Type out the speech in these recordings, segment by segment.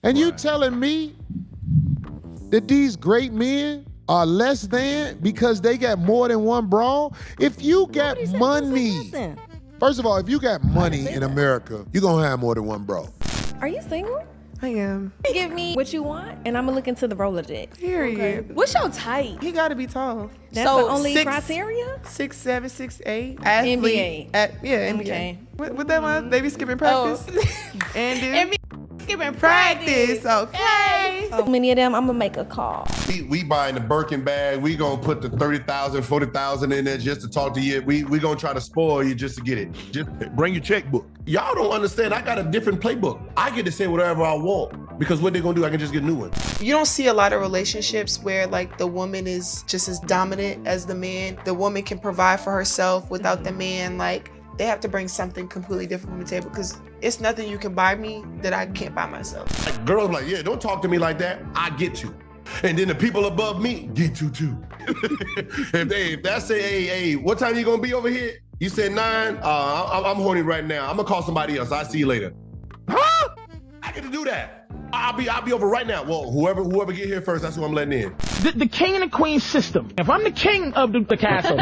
And you telling me that these great men are less than because they got more than one bra? If you got money, first of all, if you got money in America, you're gonna have more than one bra. Are you single? I am. Give me what you want, and I'm gonna look into the Rolodex. Period. Okay. What's your type? He gotta be tall. That's the only criteria? 6'7", 6'8". Athlete. NBA. NBA. Okay. What that was? They be skipping practice? And skipping practice. Okay. How many of them? I'm gonna make a call. We buying the Birkin bag. We gonna put the 30,000, 40,000 in there just to talk to you. We gonna try to spoil you just to get it. Just bring your checkbook. Y'all don't understand. I got a different playbook. I get to say whatever I want because what they gonna do, I can just get a new one. You don't see a lot of relationships where like the woman is just as dominant as the man. The woman can provide for herself without the man. Like they have to bring something completely different from the table because it's nothing you can buy me that I can't buy myself. Like girls like, yeah, don't talk to me like that. I get to. And then the people above me get to too. if that say, hey, what time you gonna be over here? You said 9. I'm horny right now. I'm gonna call somebody else. I'll see you later. Huh? I get to do that. I'll be over right now. Well, whoever get here first, that's who I'm letting in. The king and the queen system. If I'm the king of the castle,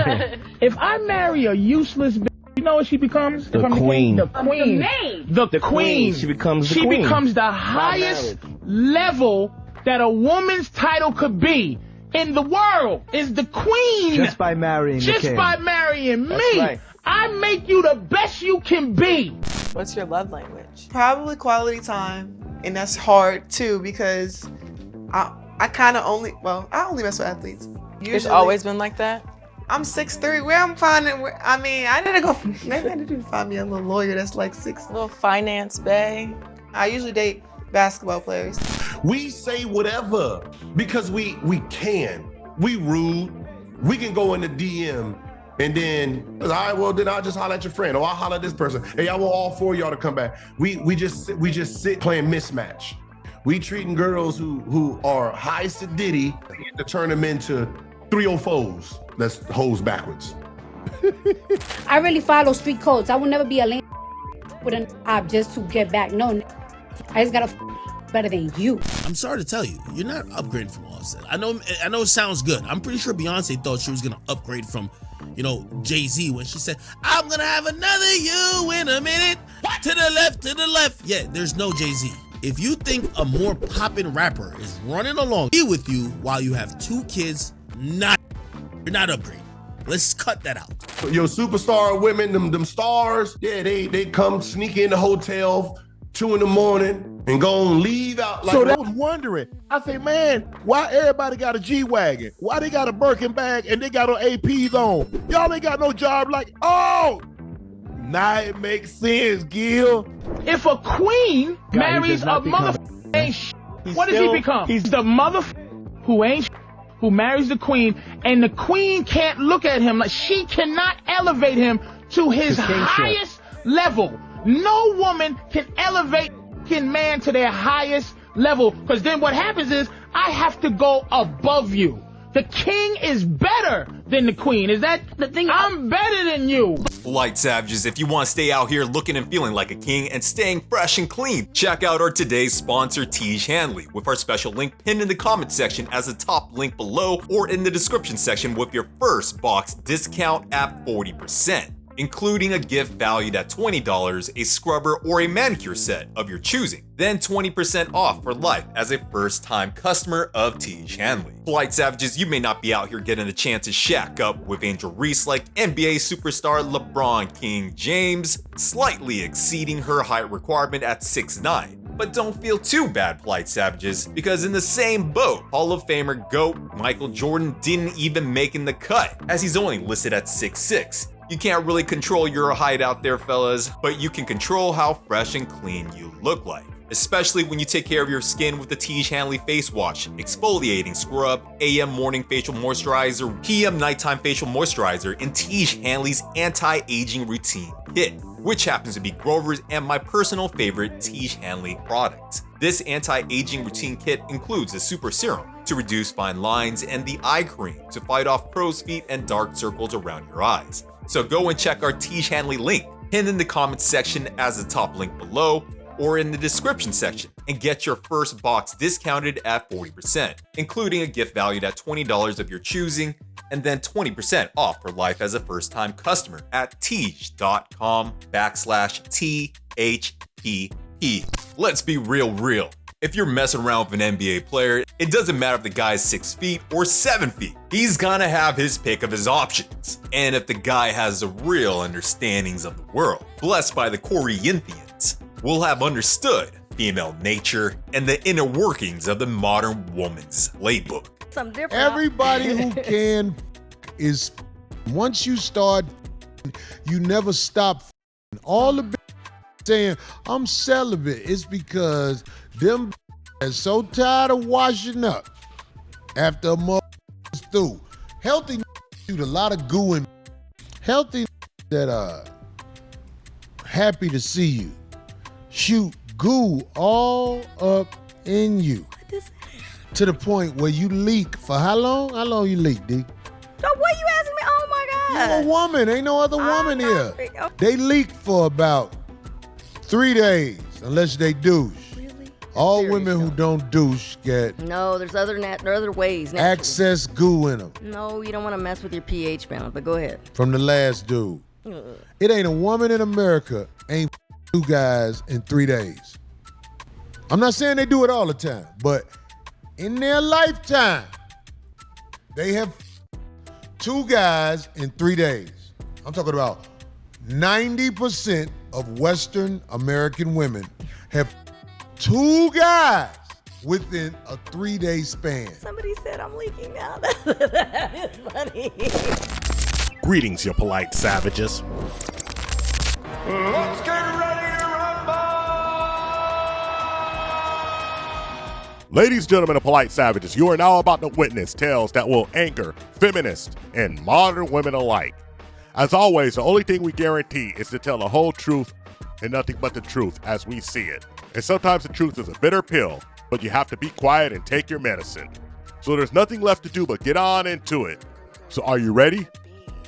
if I marry a useless bitch, you know what she becomes? The queen. The queen. The queen. She becomes the queen. She becomes the highest level that a woman's title could be in the world is the queen. Just by marrying the king. Just by marrying me. Right. I make you the best you can be. What's your love language? Probably quality time. And that's hard too because I kind of only mess with athletes. Usually, It's always been like that? I'm 6'3". Where I'm finding, I need to go, maybe I need to find me a little lawyer that's like 6'. A little finance bae. I usually date basketball players. We say whatever because we can. We rude. We can go in the DM and then, all right, well then I'll just holler at your friend or I'll holler at this person. Hey, I want all 4 of y'all to come back. We just sit playing mismatch. We treating girls who are high sedity to turn them into 304s. That's hoes backwards. I really follow street codes. I will never be a lame with an op just to get back. No, I just gotta better than you. I'm sorry to tell you, you're not upgrading from Offset. I know it sounds good. I'm pretty sure Beyonce thought she was gonna upgrade from, Jay-Z when she said, I'm gonna have another you in a minute. To the left. Yeah, there's no Jay-Z. If you think a more poppin' rapper is running along with you while you have 2 kids, you're not upgrading. Let's cut that out. Your superstar women, them stars, yeah, they come sneak in the hotel 2 in the morning and go and leave out. Like, So I was wondering, I say, man, why everybody got a G-Wagon? Why they got a Birkin bag and they got on APs on? Y'all ain't got no job like, oh, now it makes sense, Gil. If a queen marries a motherfucker ain't what does he become? He's the motherfucker who ain't who marries the queen, and the queen can't look at him like she cannot elevate him to his highest level. No woman can elevate a man to their highest level, because then what happens is I have to go above you. The king is better than the queen. Is that the thing? I'm better than you. Light Savages, if you want to stay out here looking and feeling like a king and staying fresh and clean, check out our today's sponsor, Tiege Hanley, with our special link pinned in the comment section as a top link below or in the description section with your first box discount at 40%. Including a gift valued at $20, a scrubber, or a manicure set of your choosing. Then 20% off for life as a first-time customer of Tiege Hanley. Light Savages, you may not be out here getting a chance to shack up with Angel Reese like NBA superstar LeBron King James, slightly exceeding her height requirement at 6'9". But don't feel too bad, Light Savages, because in the same boat, Hall of Famer GOAT Michael Jordan didn't even make in the cut, as he's only listed at 6'6". You can't really control your height out there, fellas, but you can control how fresh and clean you look like. Especially when you take care of your skin with the Tiege Hanley Face Wash, Exfoliating Scrub, AM Morning Facial Moisturizer, PM Nighttime Facial Moisturizer, and Tiege Hanley's Anti-Aging Routine Kit, which happens to be Grover's and my personal favorite Tiege Hanley product. This anti-aging routine kit includes a super serum to reduce fine lines and the eye cream to fight off crow's feet and dark circles around your eyes. So go and check our Tiege Hanley link pinned in the comments section as the top link below, or in the description section and get your first box discounted at 40%, including a gift valued at $20 of your choosing, and then 20% off for life as a first-time customer at teej.com/THPP. Let's be real. If you're messing around with an NBA player, it doesn't matter if the guy's 6 feet or 7 feet. He's gonna have his pick of his options. And if the guy has the real understandings of the world, blessed by the Corinthians, will have understood female nature and the inner workings of the modern woman's playbook. Something different. Everybody who can is, once you start, you never stop. All the saying I'm celibate, it's because them is so tired of washing up after a mother is through. Healthy shoot a lot of goo in. Healthy that happy to see you shoot goo all up in you to the point where you leak for how long? How long you leak, D? So what you asking me? Oh my God. You a woman, ain't no other woman here. They leak for about 3 days unless they douche. Really? All Serious, women who don't douche get No, there's other ways. naturally. excess goo in them No, you don't want to mess with your pH balance, but go ahead. from the last dude. It ain't a woman in America ain't 2 guys in 3 days. I'm not saying they do it all the time, but in their lifetime, they have 2 guys in 3 days. I'm talking about 90% of Western American women have 2 guys within a 3-day span. Somebody said I'm leaking now. That is funny. Greetings, you polite savages. Let's get ready to rumble! Ladies, gentlemen, and polite savages, you are now about to witness tales that will anger feminists and modern women alike. As always, the only thing we guarantee is to tell the whole truth and nothing but the truth as we see it. And sometimes the truth is a bitter pill, but you have to be quiet and take your medicine. So there's nothing left to do but get on into it. So are you ready?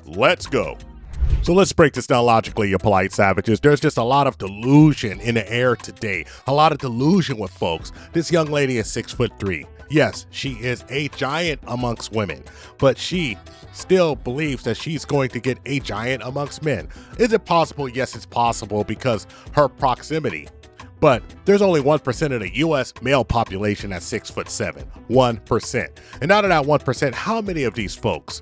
Let's go. So let's break this down logically, you polite savages. There's just a lot of delusion in the air today. A lot of delusion with folks. This young lady is 6'3". Yes, she is a giant amongst women, but she still believes that she's going to get a giant amongst men. Is it possible? Yes, it's possible because her proximity. But there's only 1% of the U.S. male population at 6'7". 1%. And out of that 1%, how many of these folks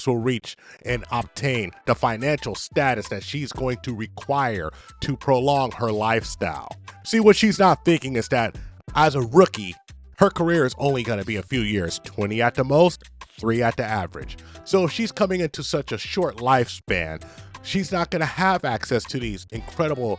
will reach and obtain the financial status that she's going to require to prolong her lifestyle? See, what she's not thinking is that as a rookie, her career is only going to be a few years, 20 at the most, 3 at the average. So if she's coming into such a short lifespan, she's not going to have access to these incredibly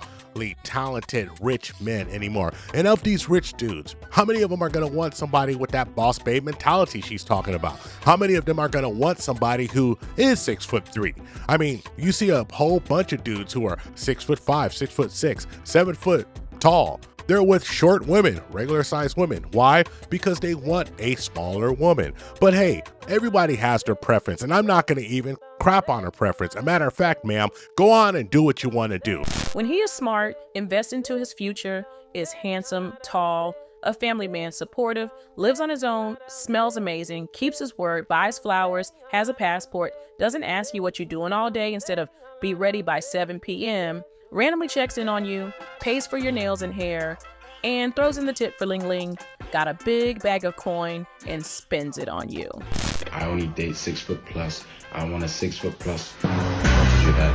talented, rich men anymore. And of these rich dudes, how many of them are going to want somebody with that boss babe mentality she's talking about? How many of them are going to want somebody who is 6'3"? I mean, you see a whole bunch of dudes who are 6'5", 6'6", 7 foot tall. They're with short women, regular sized women. Why? Because they want a smaller woman. But hey, everybody has their preference, and I'm not going to even crap on her preference. A matter of fact, ma'am, go on and do what you want to do. When he is smart, invests into his future, is handsome, tall, a family man, supportive, lives on his own, smells amazing, keeps his word, buys flowers, has a passport, doesn't ask you what you're doing all day instead of be ready by 7 p.m., randomly checks in on you, pays for your nails and hair, and throws in the tip for Ling Ling, got a big bag of coin, and spends it on you. I only date 6 foot plus. I want a 6 foot plus. What's your dad?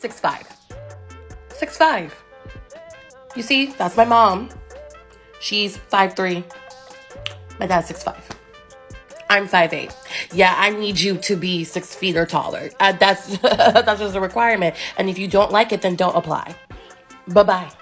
6'5". 6'5". You see, that's my mom. She's 5'3". My dad's 6'5". I'm 5'8". Yeah, I need you to be 6 feet or taller. That's just a requirement. And if you don't like it, then don't apply. Bye-bye.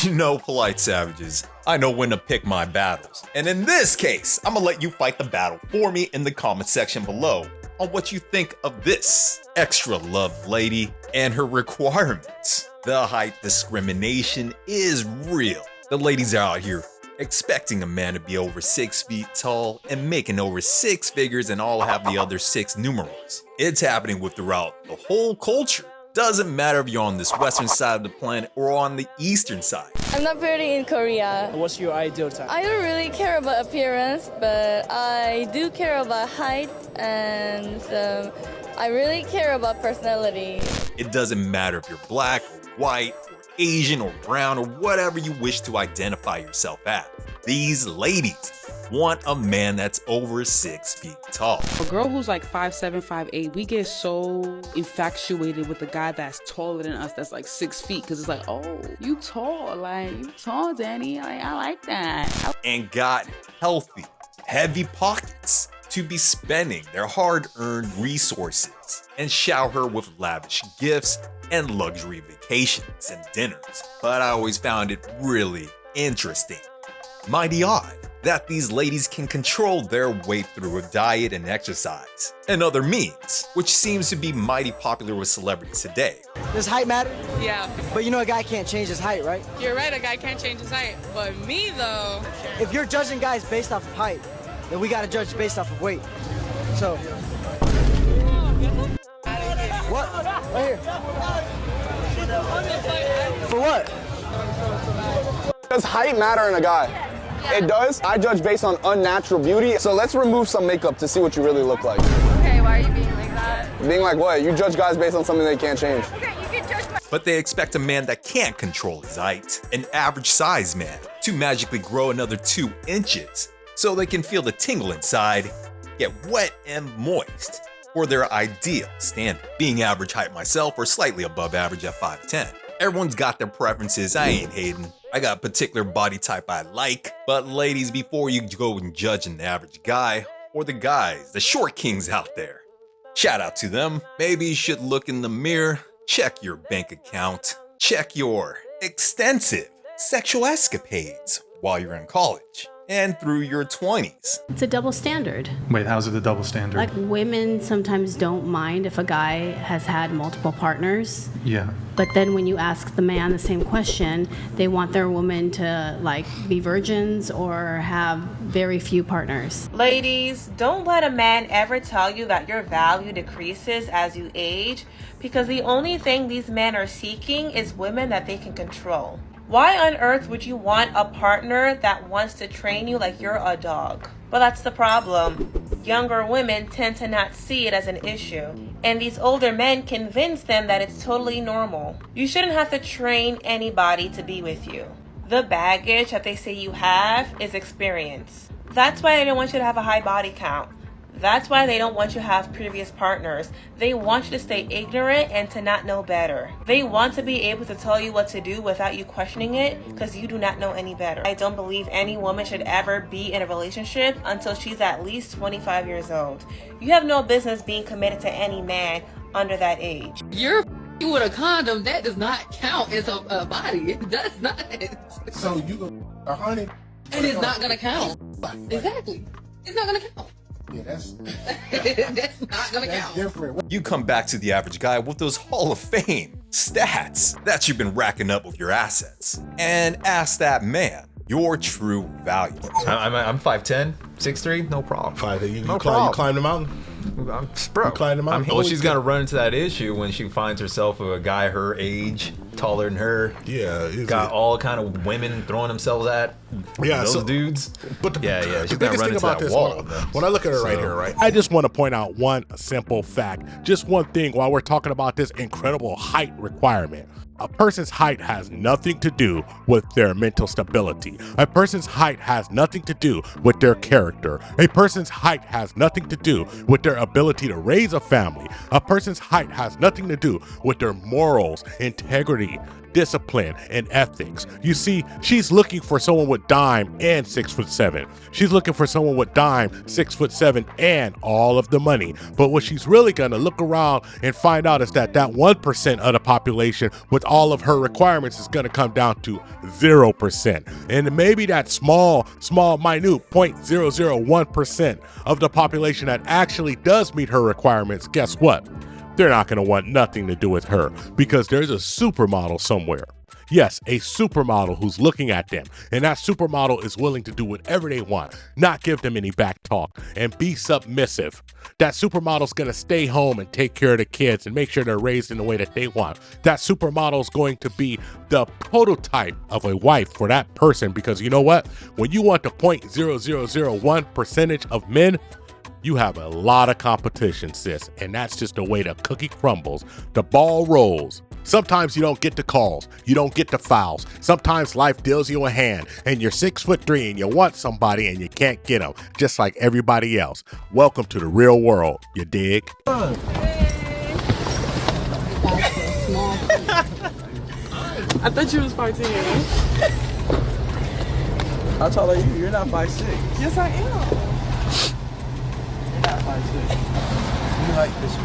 You know, polite savages, I know when to pick my battles. And in this case, I'm gonna let you fight the battle for me in the comment section below on what you think of this extra love lady and her requirements. The height discrimination is real. The ladies are out here expecting a man to be over 6 feet tall and making over 6 figures and all have the other 6 numerals. It's happening throughout the whole culture. Doesn't matter if you're on this western side of the planet or on the eastern side. I'm not pretty in Korea. What's your ideal type? I don't really care about appearance, but I do care about height, and I really care about personality. It doesn't matter if you're black or white or Asian or brown or whatever you wish to identify yourself as. These ladies want a man that's over 6 feet tall. A girl who's like 5'7", 5'8", we get so infatuated with the guy that's taller than us, that's like 6 feet, because it's like, oh, you tall, Danny, I like that. And got healthy, heavy pockets to be spending their hard-earned resources and shower her with lavish gifts and luxury vacations and dinners. But I always found it really interesting, mighty odd, that these ladies can control their weight through a diet and exercise and other means, which seems to be mighty popular with celebrities today. Does height matter? Yeah. But you know a guy can't change his height, right? You're right, a guy can't change his height. But me, though... If you're judging guys based off of height, then we gotta judge based off of weight. So... What? Right here. For what? Does height matter in a guy? It does. I judge based on unnatural beauty. So let's remove some makeup to see what you really look like. Okay, why are you being like that? Being like what? You judge guys based on something they can't change. Okay, you can judge my... But they expect a man that can't control his height, an average size man, to magically grow another 2 inches so they can feel the tingle inside, get wet and moist for their ideal standard. Being average height myself or slightly above average at 5'10". Everyone's got their preferences, I ain't hating. I got a particular body type I like, but ladies, before you go and judge an average guy, or the guys, the short kings out there, shout out to them. Maybe you should look in the mirror, check your bank account, check your extensive sexual escapades while you're in college and through your 20s. It's a double standard. Wait, how's it a double standard? Like, women sometimes don't mind if a guy has had multiple partners. Yeah. But then when you ask the man the same question, they want their woman to like be virgins or have very few partners. Ladies, don't let a man ever tell you that your value decreases as you age, because the only thing these men are seeking is women that they can control. Why on earth would you want a partner that wants to train you like you're a dog? Well, that's the problem. Younger women tend to not see it as an issue, and these older men convince them that it's totally normal. You shouldn't have to train anybody to be with you. The baggage that they say you have is experience. That's why they don't want you to have a high body count. That's why they don't want you to have previous partners. They want you to stay ignorant and to not know better. They want to be able to tell you what to do without you questioning it because you do not know any better. I don't believe any woman should ever be in a relationship until she's at least 25 years old. You have no business being committed to any man under that age. You're with a condom, that does not count as a body. It does not. So you go 100. And it's not gonna count. Exactly. It's not gonna count. Yeah, that's not gonna count. Different. You come back to the average guy with those Hall of Fame stats that you've been racking up with your assets and ask that man your true value. I'm 5'10", 6'3", no problem. 5'8". No problem. You climb the mountain? Bro, you climb the mountain? well, she's gonna run into that issue when she finds herself with a guy her age, taller than her. Yeah, got all kind of women throwing themselves at those dudes. But she's the gonna biggest run thing into about that this wall. when I look at her right here, right? I just want to point out one simple fact. Just one thing while we're talking about this incredible height requirement. A person's height has nothing to do with their mental stability. A person's height has nothing to do with their character. A person's height has nothing to do with their ability to raise a family. A person's height has nothing to do with their morals, integrity, discipline, and ethics. You see, she's looking for someone with dime and 6'7". She's looking for someone with dime, 6'7", and all of the money. But what she's really gonna look around and find out is that 1% of the population with all of her requirements is gonna come down to 0%. And maybe that small, minute 0.001% of the population that actually does meet her requirements, guess what? They're not going to want nothing to do with her because there's a supermodel somewhere. Yes, a supermodel who's looking at them. And that supermodel is willing to do whatever they want, not give them any back talk, and be submissive. That supermodel's going to stay home and take care of the kids and make sure they're raised in the way that they want. That supermodel's going to be the prototype of a wife for that person, because you know what? When you want the 0.0001% of men, you have a lot of competition, sis. And that's just the way the cookie crumbles. The ball rolls. Sometimes you don't get the calls. You don't get the fouls. Sometimes life deals you a hand and you're 6'3" and you want somebody and you can't get them, just like everybody else. Welcome to the real world, you dig? I thought you was 5'10". How tall are you? You're not 5'6". Yes, I am. You're not 5'6". You like fish me.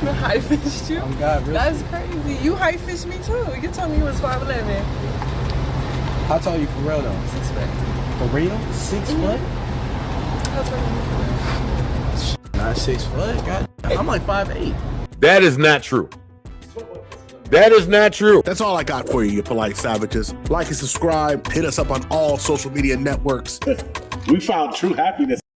You high fished you? Oh God, really? That's crazy. You high fished me too. You told me you was 5'11". How tall are you for real though? 6 foot. For real? 6 foot? How tall are you? Not 6 foot. God, I'm like 5'8". That is not true. That is not true. That's all I got for you, you polite savages. Like and subscribe. Hit us up on all social media networks. We found true happiness